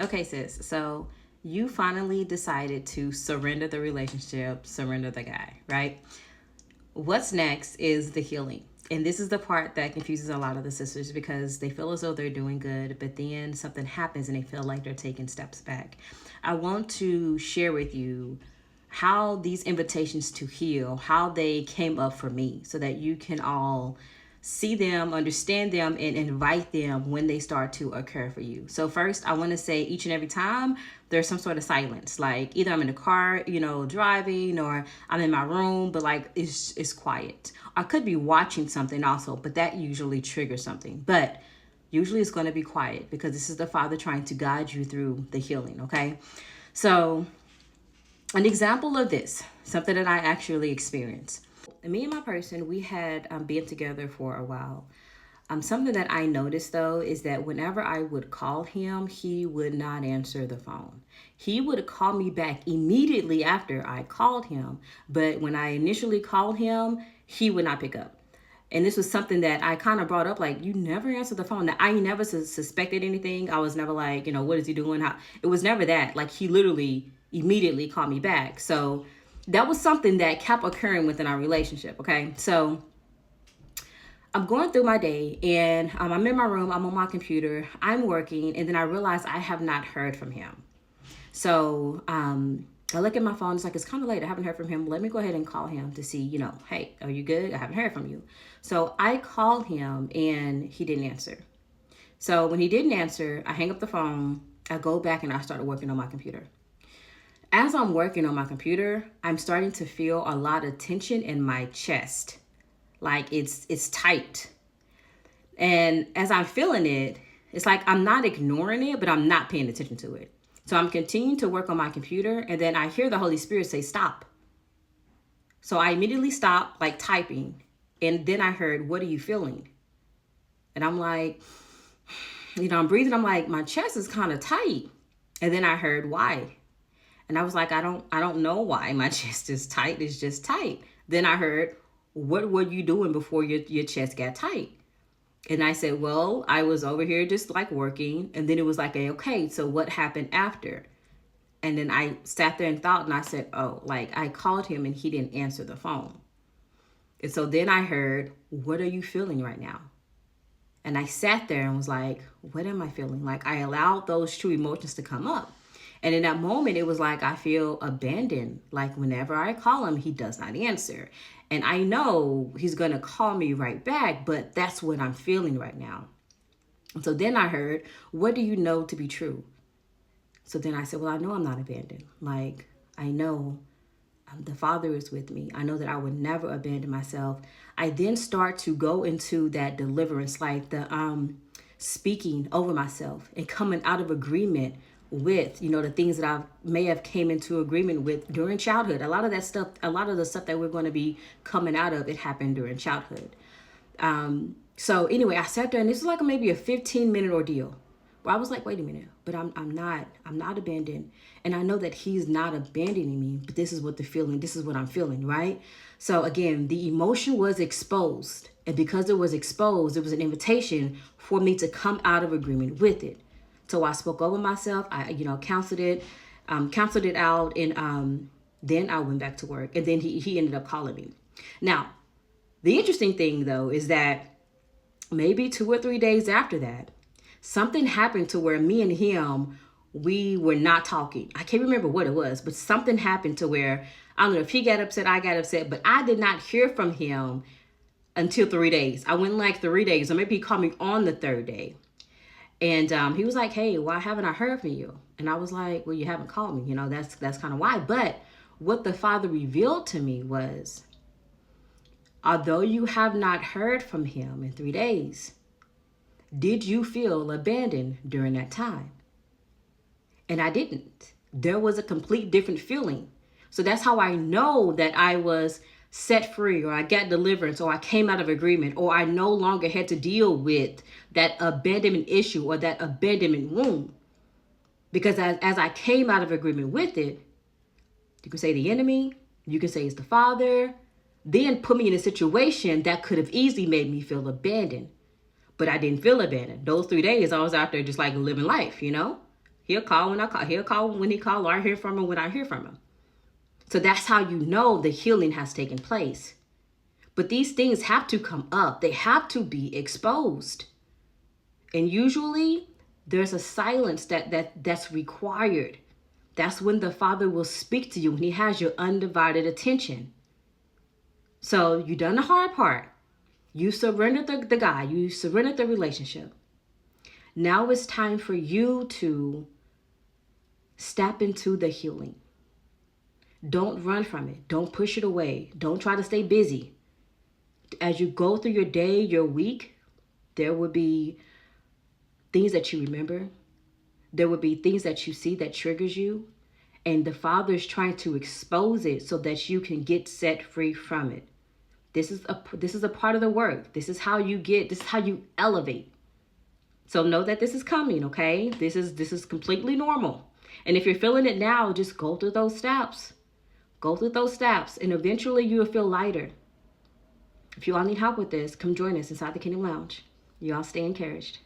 Okay, sis. So you finally decided to surrender the relationship, surrender the guy, right? What's next is the healing. And this is the part that confuses a lot of the sisters because they feel as though they're doing good, but then something happens and they feel like they're taking steps back. I want to share with you how these invitations to heal, how they came up for me so that you can all see them, understand them, and invite them when they start to occur for you. So first, I want to say each and every time there's some sort of silence. Like either I'm in the car, driving, or I'm in my room, but like it's quiet. I could be watching something also, but that usually triggers something. But usually it's going to be quiet because this is the Father trying to guide you through the healing, okay? So an example of this, something that I actually experienced. Me and my person, we had been together for a while. Something that I noticed though is that whenever I would call him, he would not answer the phone. He would call me back immediately after I called him, but when I initially called him, he would not pick up. And this was something that I kind of brought up, like, you never answer the phone. Now, I never suspected anything. I was never like, what is he doing? How? It was never that. Like, he literally immediately called me back. So that was something that kept occurring within our relationship, okay? So I'm going through my day, and I'm in my room. I'm on my computer. I'm working, and then I realize I have not heard from him. So I look at my phone. It's like, it's kind of late. I haven't heard from him. Let me go ahead and call him to see, hey, are you good? I haven't heard from you. So I called him and he didn't answer. So when he didn't answer, I hang up the phone. I go back and I started working on my computer. As I'm working on my computer, I'm starting to feel a lot of tension in my chest. Like it's tight. And as I'm feeling it, it's like I'm not ignoring it, but I'm not paying attention to it. So I'm continuing to work on my computer, and then I hear the Holy Spirit say, stop. So I immediately stopped, like typing, and then I heard, what are you feeling? And I'm like, I'm breathing. I'm like, my chest is kind of tight. And then I heard, why? And I was like, I don't know why my chest is tight. It's just tight. Then I heard, what were you doing before your chest got tight? And I said, well, I was over here just like working. And then it was like, okay, so what happened after? And then I sat there and thought, and I said, oh, like I called him and he didn't answer the phone. And so then I heard, what are you feeling right now? And I sat there and was like, what am I feeling? Like I allowed those true emotions to come up. And in that moment, it was like I feel abandoned. Like whenever I call him, he does not answer. And I know he's going to call me right back, but that's what I'm feeling right now. And so then I heard, what do you know to be true? So then I said, well, I know I'm not abandoned. Like, I know the Father is with me. I know that I would never abandon myself. I then start to go into that deliverance, like the speaking over myself and coming out of agreement with, the things that I may have came into agreement with during childhood. A lot of the stuff that we're going to be coming out of, it happened during childhood. So anyway, I sat there and this was like maybe a 15-minute ordeal where I was like, wait a minute, but I'm not abandoned. And I know that he's not abandoning me, but this is what I'm feeling, right? So again, the emotion was exposed. And because it was exposed, it was an invitation for me to come out of agreement with it. So I spoke over myself. I, counseled it out, and then I went back to work. And then he ended up calling me. Now, the interesting thing though is that maybe 2 or 3 days after that, something happened to where me and him, we were not talking. I can't remember what it was, but something happened to where I don't know if he got upset, I got upset, but I did not hear from him until 3 days. I went like 3 days, or maybe he called me on the third day. And he was like, hey, why haven't I heard from you? And I was like, well, you haven't called me. That's kind of why. But what the Father revealed to me was, although you have not heard from him in 3 days, did you feel abandoned during that time? And I didn't. There was a complete different feeling. So that's how I know that I was set free, or I got deliverance, or I came out of agreement, or I no longer had to deal with that abandonment issue or that abandonment wound. Because as I came out of agreement with it, you can say the enemy, you can say it's the Father, then put me in a situation that could have easily made me feel abandoned. But I didn't feel abandoned. Those 3 days, I was out there just like living life, He'll call when I call. He'll call when he calls, or I hear from him when I hear from him. So that's how you know the healing has taken place. But these things have to come up. They have to be exposed. And usually there's a silence that's required. That's when the Father will speak to you, when he has your undivided attention. So you done the hard part. You surrendered the guy. You surrendered the relationship. Now it's time for you to step into the healing. Don't run from it. Don't push it away. Don't try to stay busy. As you go through your day, your week, there will be things that you remember. There will be things that you see that triggers you. And the Father is trying to expose it so that you can get set free from it. This is a part of the work. This is how you elevate. So know that this is coming, okay? This is completely normal. And if you're feeling it now, just go through those steps. Go through those steps, and eventually you will feel lighter. If you all need help with this, come join us inside the Kingdom Lounge. You all stay encouraged.